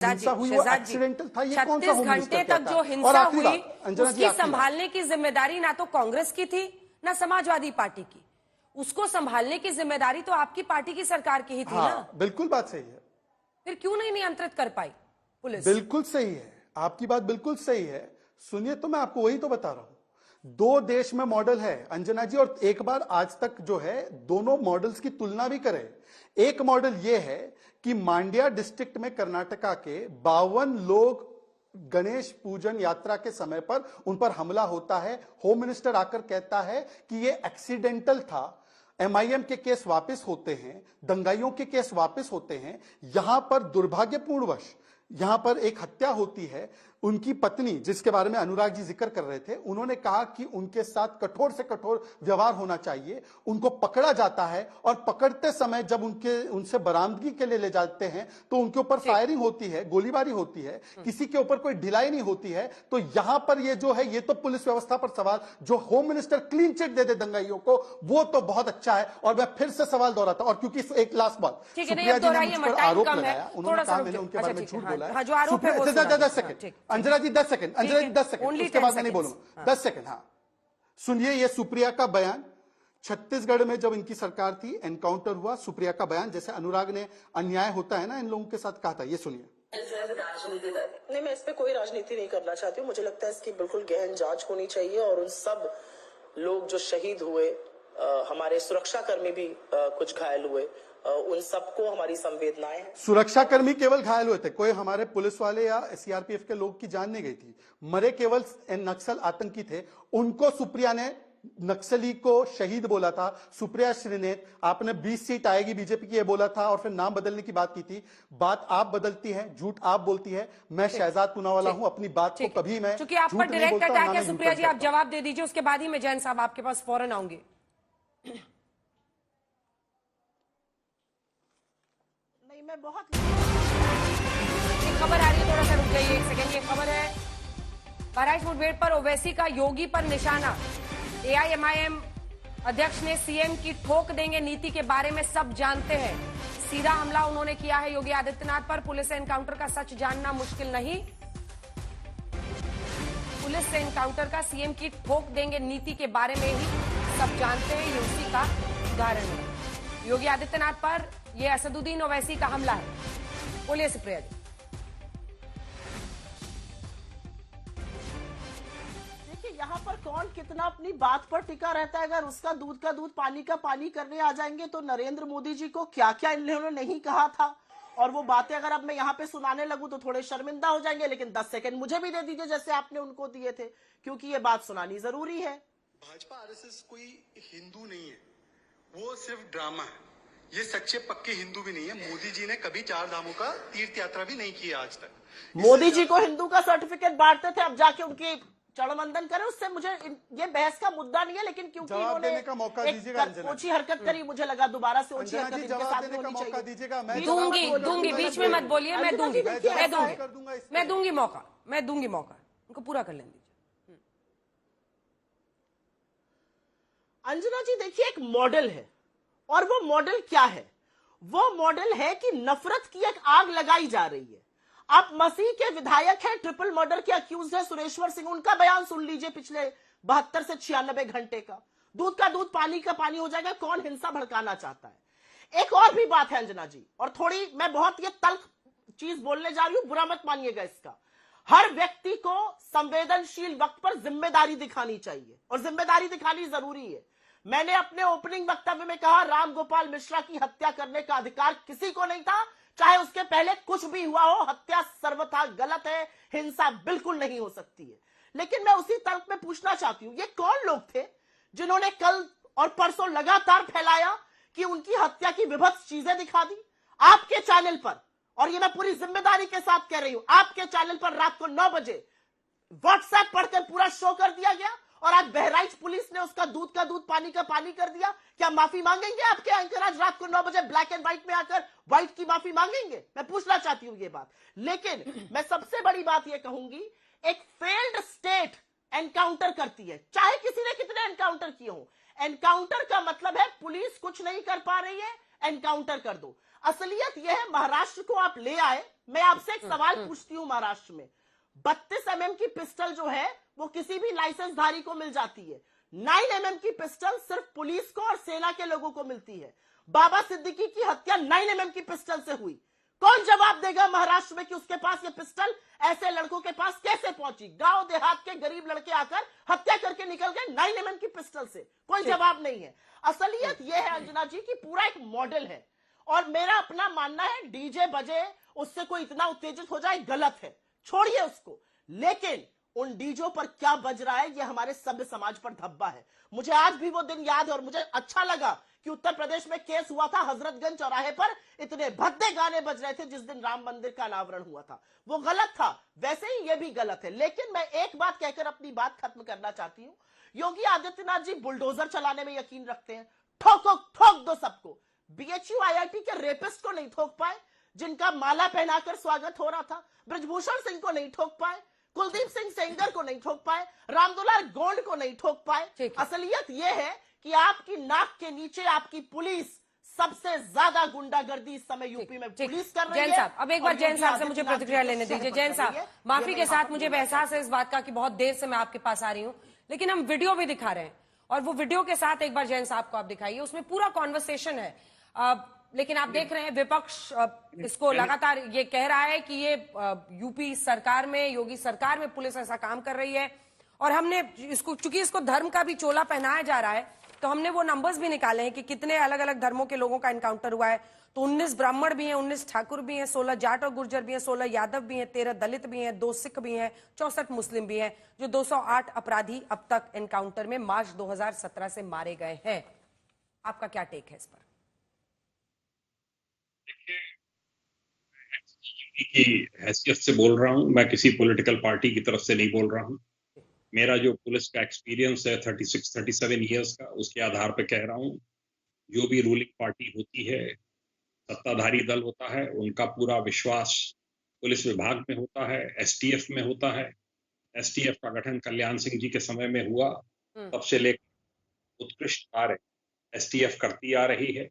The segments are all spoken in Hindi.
हिंसा हुई वो एक्सीडेंटल था, ये कौन सा होम 36 मिनिस्टर घंटे तक कहता? जो और हिंसा आखिरी हुई बात, अंजना जी, उसकी संभालने की जिम्मेदारी ना तो कांग्रेस की थी ना समाजवादी पार्टी की। उसको संभालने की जिम्मेदारी तो आपकी पार्टी की सरकार की ही थी ना। बिल्कुल बात सही है। फिर क्यों नहीं नियंत्रित कर पाई पुलिस? बिल्कुल सही है, आपकी बात बिल्कुल सही है। सुनिए, तो मैं आपको वही तो बता रहा हूं, दो देश में मॉडल है अंजना जी, और एक बार आज तक जो है दोनों मॉडल्स की तुलना भी करें। एक मॉडल यह है कि मांड्या डिस्ट्रिक्ट में कर्नाटका के 52 लोग गणेश पूजन यात्रा के समय पर उन पर हमला होता है, होम मिनिस्टर आकर कहता है कि यह एक्सीडेंटल था। एमआईएम के केस वापस होते हैं, दंगाइयों के केस वापस होते हैं। यहां पर दुर्भाग्यपूर्णवश यहां पर एक हत्या होती है। उनकी पत्नी, जिसके बारे में अनुराग जी जिक्र कर रहे थे, उन्होंने कहा कि उनके साथ कठोर से कठोर व्यवहार होना चाहिए। उनको पकड़ा जाता है और पकड़ते समय जब उनसे बरामदगी के लिए ले जाते हैं तो उनके ऊपर फायरिंग होती है, गोलीबारी होती है, किसी के ऊपर कोई ढिलाई नहीं होती है। तो यहां पर ये जो है, ये तो पुलिस व्यवस्था पर सवाल। जो होम मिनिस्टर क्लीन चिट दे दे दंगाइयों को, वो तो बहुत अच्छा है। और मैं फिर से सवाल दोहराता, और क्योंकि एक लास्ट बात, सुप्रिया जी ने मुझ पर आरोप लगाया, उन्होंने कहा मैंने उनके बारे में झूठ बोला है। 10 सेकंड अंजना जी, 10 सेकंड अंजना जी, 10 सेकंड, उसके बाद मैं नहीं बोलूंगा। 10 सेकंड, हाँ सुनिए, ये सुप्रिया का बयान। छत्तीसगढ़ में जब इनकी सरकार थी, एनकाउंटर हुआ, सुप्रिया का बयान, जैसे अनुराग ने अन्याय होता है ना इन लोगों के साथ कहा था, ये सुनिए। नहीं, मैं इस पे कोई राजनीति नहीं करना चाहती हूँ। मुझे लगता है इसकी बिल्कुल गहन जांच होनी चाहिए, और उन सब लोग जो शहीद हुए, हमारे सुरक्षाकर्मी भी कुछ घायल हुए, उन सबको हमारी संवेदनाएं हैं। सुरक्षाकर्मी केवल घायल हुए थे, कोई हमारे पुलिस वाले या सीआरपीएफ के लोग की जान नहीं गई थी। मरे केवल नक्सल आतंकी थे। उनको सुप्रिया ने नक्सली को शहीद बोला था। सुप्रिया श्रीनेत, आपने 20 सीट आएगी बीजेपी की ये बोला था, और फिर नाम बदलने की बात की थी। बात आप बदलती हैं, झूठ आप बोलती है। मैं शहजाद पूनावाला हूं, अपनी बात को कभी मैं चूंकि आप पर डायरेक्ट अटैक है सुप्रिया जी, आप जवाब दे दीजिए, उसके बाद ही मैं जैन साहब आपके पास फौरन आऊंगी। नहीं, मैं बहुत खबर आ रही है, थोड़ा सा रुक जाइए एक सेकंड। ये खबर है, बहराइच मुठभेड़ पर ओवैसी का योगी पर निशाना। एआईएमआईएम अध्यक्ष ने सीएम की ठोक देंगे नीति के बारे में सब जानते हैं। सीधा हमला उन्होंने किया है योगी आदित्यनाथ पर। पुलिस से एनकाउंटर का सच जानना मुश्किल नहीं। पुलिस से एनकाउंटर का सीएम की ठोक देंगे नीति के बारे में ही सब जानते हैं, ये उसी का उदाहरण है। योगी आदित्यनाथ पर यह असदुद्दीन ओवैसी का हमला है। बोलिए सुप्रिया जी। यहाँ पर कौन कितना अपनी बात पर टिका रहता है। अगर उसका दूध का दूध पानी का पानी करने आ जाएंगे तो नरेंद्र मोदी जी को क्या क्या इन्होंने नहीं कहा था, और वो बातें अगर अब मैं यहाँ पे सुनाने लगूं तो थोड़े शर्मिंदा हो जाएंगे। लेकिन 10 सेकंड मुझे भी दे दीजिए जैसे आपने उनको दिए थे, क्योंकि ये बात सुनानी जरूरी है। भाजपा आरएसएस कोई हिंदू नहीं है, वो सिर्फ ड्रामा है। ये सच्चे पक्के हिंदू भी नहीं है। मोदी जी ने कभी 4 धामों का तीर्थ यात्रा भी नहीं की आज तक। मोदी जी को हिंदू का सर्टिफिकेट बांटते थे, अब जाके उनकी चरणवंदन करें, उससे मुझे ये बहस का मुद्दा नहीं है। लेकिन क्योंकि इन्होंने एक ओछी हरकत करी, मुझे लगा दोबारा से ओछी हरकत इनके साथ होनी चाहिए। मैं दूंगी, बीच में मत बोलिए, मैं दूंगी मौका, मैं दूंगी मौका, उनको पूरा कर लेंगे। अंजना जी देखिए, एक मॉडल है, और वो मॉडल क्या है? वो मॉडल है कि नफरत की एक आग लगाई जा रही है। आप मसीह के विधायक हैं, ट्रिपल मर्डर के अक्यूज है सुरेश्वर सिंह, उनका बयान सुन लीजिए पिछले 72 से 96 घंटे का। दूध का दूध पानी का पानी हो जाएगा। कौन हिंसा भड़काना चाहता है? एक और भी बात है अंजना जी, और थोड़ी मैं बहुत ये तल्ख चीज बोलने जा रही हूं, बुरा मत मानिएगा इसका। हर व्यक्ति को संवेदनशील वक्त पर जिम्मेदारी दिखानी चाहिए, और जिम्मेदारी दिखानी जरूरी है। मैंने अपने ओपनिंग वक्तव्य में कहा, राम गोपाल मिश्रा की हत्या करने का अधिकार किसी को नहीं था, चाहे उसके पहले कुछ भी हुआ हो। हत्या सर्वथा गलत है, हिंसा बिल्कुल नहीं हो सकती है। लेकिन मैं उसी तर्क में पूछना चाहती हूं, ये कौन लोग थे जिन्होंने कल और परसों लगातार फैलाया कि उनकी हत्या की विभत्स चीजें दिखा दी आपके चैनल पर? और ये मैं पूरी जिम्मेदारी के साथ कह रही हूं, आपके चैनल पर रात को 9 बजे व्हाट्सएप पढ़कर पूरा शो कर दिया गया, और आज बहराइच पुलिस ने उसका दूध का दूध पानी का पानी कर दिया। क्या माफी मांगेंगे आपके एंकर आज रात को 9 बजे ब्लैक एंड व्हाइट में आकर व्हाइट की माफी मांगेंगे? मैं पूछना चाहती हूं ये बात। लेकिन मैं सबसे बड़ी बात ये कहूंगी, एक फेल्ड स्टेट एनकाउंटर करती है, चाहे किसी ने कितने एनकाउंटर किए हो। एनकाउंटर का मतलब है पुलिस कुछ नहीं कर पा रही है, एनकाउंटर कर दो। असलियत यह है, महाराष्ट्र को आप ले आए। मैं आपसे एक सवाल पूछती हूं, महाराष्ट्र में 32 mm की पिस्टल जो है वो किसी भी लाइसेंसधारी को मिल जाती है। 9 mm की पिस्टल सिर्फ पुलिस को और सेना के लोगों को मिलती है। बाबा सिद्दीकी की हत्या 9 mm की पिस्टल से हुई। कौन जवाब देगा महाराष्ट्र में कि उसके पास ये पिस्टल ऐसे लड़कों के पास कैसे पहुंची? गांव देहात के गरीब लड़के आकर हत्या करके निकल गए 9 mm की पिस्टल से। कोई जवाब नहीं है। असलियत यह है अंजना जी की पूरा एक मॉडल है, और मेरा अपना मानना है डीजे बजे उससे कोई इतना उत्तेजित हो जाए गलत है, छोड़िए उसको। लेकिन उन डीजों पर क्या बज रहा है, ये हमारे सभ्य समाज पर धब्बा है। मुझे आज भी वो दिन याद है, और मुझे अच्छा लगा कि उत्तर प्रदेश में केस हुआ था हजरतगंज चौराहे पर, इतने भद्दे गाने बज रहे थे जिस दिन राम मंदिर का अनावरण हुआ था। वो गलत था, वैसे ही ये भी गलत है। लेकिन मैं एक बात कहकर अपनी बात खत्म करना चाहती हूं। योगी आदित्यनाथ जी बुलडोजर चलाने में यकीन रखते हैं, ठोक दो सबको। बीएचयू आईआईटी के रेपिस्ट को नहीं ठोक पाए, जिनका माला पहनाकर स्वागत हो रहा था। ब्रजभूषण सिंह को नहीं ठोक पाए, कुलदीप सिंह सेंगर को नहीं ठोक पाए, रामदुलार गोंड को नहीं ठोक पाए। असलियत यह है कि आपकी नाक के नीचे आपकी पुलिस सबसे ज्यादा गुंडागर्दी इस समय यूपी में पुलिस कर रही है। जैन साहब, अब एक बार जैन साहब से मुझे प्रतिक्रिया लेने दीजिए। जैन साहब, माफी के साथ मुझे एहसास है इस बात का कि बहुत देर से मैं आपके पास आ रही हूं, लेकिन हम वीडियो भी दिखा रहे हैं, और वो वीडियो के साथ एक बार जैन साहब को आप दिखाइए, उसमें पूरा कॉन्वर्सेशन है। लेकिन आप देख रहे हैं विपक्ष इसको लगातार ये कह रहा है कि ये यूपी सरकार में, योगी सरकार में पुलिस ऐसा काम कर रही है। और हमने इसको, चूंकि इसको धर्म का भी चोला पहनाया जा रहा है, तो हमने वो नंबर्स भी निकाले हैं कि कितने अलग अलग धर्मों के लोगों का एनकाउंटर हुआ है। तो 19 ब्राह्मण भी हैं, 19 ठाकुर भी हैं, 16 जाट और गुर्जर भी हैं, 16 यादव भी हैं, 13 दलित भी हैं, 2 सिख भी हैं, 64 मुस्लिम भी हैं, जो 208 अपराधी अब तक एनकाउंटर में मार्च 2017 से मारे गए हैं। आपका क्या टेक है इस पर? की हैसियत से बोल रहा हूं, मैं किसी पॉलिटिकल पार्टी की तरफ से नहीं बोल रहा हूं। मेरा जो पुलिस का एक्सपीरियंस है 36-37 इयर्स का, उसके आधार पर कह रहा हूं, जो भी रूलिंग पार्टी होती है, सत्ताधारी दल होता है, उनका पूरा विश्वास पुलिस विभाग में होता है, एसटीएफ में होता है। एसटीएफ का गठन कल्याण सिंह जी के समय में हुआ, तब से लेकर उत्कृष्ट कार्य एसटीएफ करती आ रही है।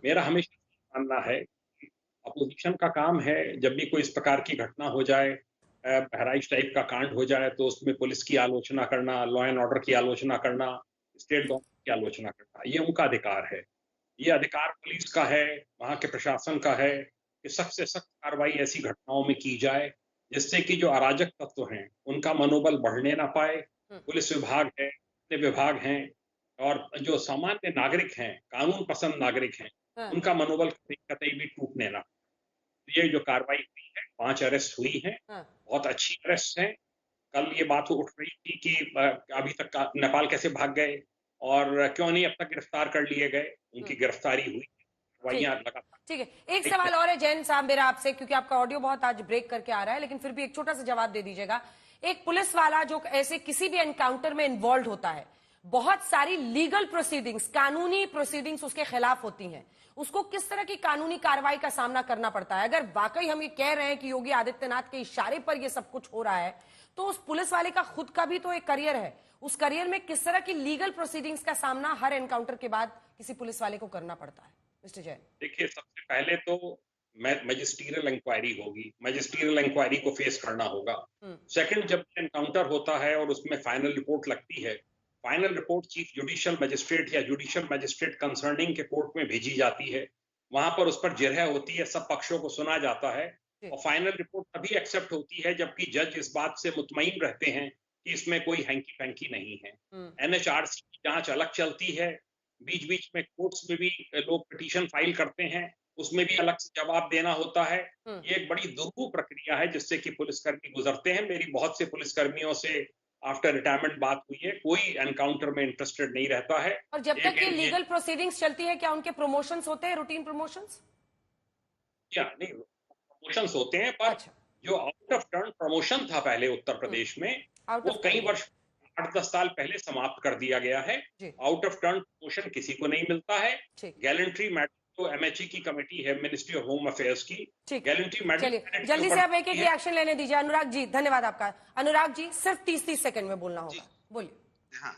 मेरा हमेशा मानना है कि अपोजिशन का काम है, जब भी कोई इस प्रकार की घटना हो जाए, बहराइच टाइप का कांड हो जाए, तो उसमें पुलिस की आलोचना करना, लॉ एंड ऑर्डर की आलोचना करना, स्टेट गवर्नमेंट की आलोचना करना, ये उनका अधिकार है। ये अधिकार पुलिस का है, वहां के प्रशासन का है कि सख्त से सख्त कार्रवाई ऐसी घटनाओं में की जाए जिससे कि जो अराजक तत्व हैं उनका मनोबल बढ़ने ना पाए। पुलिस विभाग है, विभाग हैं, और जो सामान्य नागरिक हैं, कानून पसंद नागरिक हैं, उनका मनोबल कतई भी टूटने ना। ये जो कार्रवाई हुई है, 5 अरेस्ट हुई हैं, बहुत अच्छी अरेस्ट हैं। कल ये बात उठ रही थी कि अभी तक नेपाल कैसे भाग गए और क्यों नहीं अब तक गिरफ्तार कर लिए गए। उनकी गिरफ्तारी हुई, ठीक है। एक सवाल और है जैन साहब मेरा आपसे, क्योंकि आपका ऑडियो बहुत आज ब्रेक करके आ रहा है, लेकिन फिर भी एक छोटा सा जवाब दे दीजिएगा। एक पुलिस वाला जो ऐसे किसी भी एनकाउंटर में इन्वॉल्व होता है, बहुत सारी लीगल प्रोसीडिंग्स, कानूनी प्रोसीडिंग्स उसके खिलाफ होती हैं, उसको किस तरह की कानूनी कार्रवाई का सामना करना पड़ता है? अगर वाकई हम ये कह रहे हैं कि योगी आदित्यनाथ के इशारे पर ये सब कुछ हो रहा है, तो उस पुलिस वाले का खुद का भी तो एक करियर है, उस करियर में किस तरह की लीगल प्रोसीडिंग्स का सामना हर एनकाउंटर के बाद किसी पुलिस वाले को करना पड़ता है? मिस्टर जैन, देखिए, सबसे पहले तो मैजिस्ट्रियल इंक्वायरी होगी, मैजिस्ट्रियल इंक्वायरी को फेस करना होगा। सेकंड, जब एनकाउंटर होता है और उसमें फाइनल रिपोर्ट लगती है, final report chief judicial magistrate या जुडिशियल मजिस्ट्रेट कंसर्निंग के कोर्ट में भेजी जाती है। वहां पर उस पर जिरह होती है, सब पक्षों को सुना जाता है, और फाइनल रिपोर्ट तभी एक्सेप्ट होती है जबकि जज इस बात से मुतमईन रहते हैं कि इसमें कोई हैंकी पैंकी नहीं है। एनएचआरसी की जांच अलग चलती है, बीच बीच में कोर्ट्स में भी लोग पिटीशन फाइल करते हैं, उसमें भी अलग से जवाब देना होता है। ये एक बड़ी दुर्गुह प्रक्रिया है जिससे कि पुलिसकर्मी गुजरते हैं। मेरी बहुत से पुलिसकर्मियों से आफ्टर रिटायरमेंट बात हुई है, कोई एनकाउंटर में इंटरेस्टेड नहीं रहता है। और जब तक ये लीगल प्रोसीडिंग्स चलती है, क्या उनके प्रमोशंस होते हैं, रूटीन प्रमोशंस? क्या नहीं, प्रमोशंस होते हैं, पर जो आउट ऑफ टर्न प्रमोशन था पहले उत्तर प्रदेश में, वो कई वर्ष 8-10 साल पहले समाप्त कर दिया गया है। आउट ऑफ टर्न प्रमोशन किसी को नहीं मिलता है। गैलेंट्री मेडल तो एमएचई की कमेटी है, मिनिस्ट्री ऑफ होम अफेयर्स की, गैलेंट्री मेडल। चलिए जल्दी से आप एक एक रिएक्शन लेने दीजिए। अनुराग जी, धन्यवाद आपका। अनुराग जी, सिर्फ 30-30 सेकंड में बोलना होगा, बोलिए। हाँ,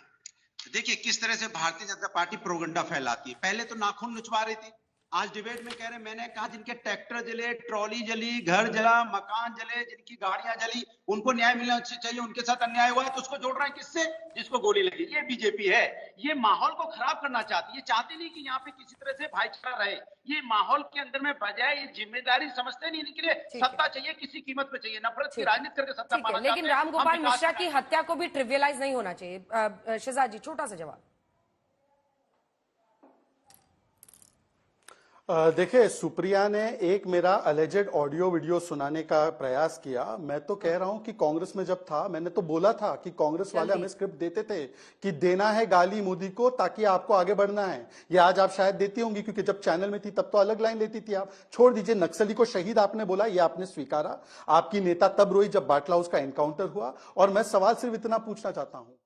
देखिए किस तरह से भारतीय जनता पार्टी प्रोगंडा फैलाती है। पहले तो नाखून नुचवा रही थी, आज डिबेट में कह रहे, मैंने कहा जिनके ट्रैक्टर जले, ट्रॉली जली, घर जला, मकान जले, जिनकी गाड़ियां जली, उनको न्याय मिलना चाहिए। उनके साथ अन्याय हुआ है तो उसको जोड़ रहे हैं किससे? जिसको गोली लगी। ये बीजेपी है, ये माहौल को खराब करना चाहती है। ये चाहती नहीं कि यहाँ पे किसी तरह से भाईचारा रहे। ये माहौल के अंदर में बजाय ये जिम्मेदारी समझते नहीं, इनके लिए सत्ता चाहिए, किसी कीमत पे चाहिए, नफरत की राजनीति करके सत्ता पाना चाहते हैं। लेकिन रामगोपाल मिश्रा की हत्या को भी ट्रिवियलाइज नहीं होना चाहिए। शहजाद जी, छोटा सा जवाब। देखिए, सुप्रिया ने एक मेरा अलेजेड ऑडियो वीडियो सुनाने का प्रयास किया। मैं तो कह रहा हूं कि कांग्रेस में जब था, मैंने तो बोला था कि कांग्रेस वाले हमें स्क्रिप्ट देते थे कि देना है गाली मोदी को ताकि आपको आगे बढ़ना है। ये आज आप शायद देती होंगी, क्योंकि जब चैनल में थी तब तो अलग लाइन लेती थी आप। छोड़ दीजिए, नक्सली को शहीद आपने बोला, ये आपने स्वीकारा। आपकी नेता तब रोई जब बाटला हाउस का एनकाउंटर हुआ। और मैं सवाल सिर्फ इतना पूछना चाहता हूं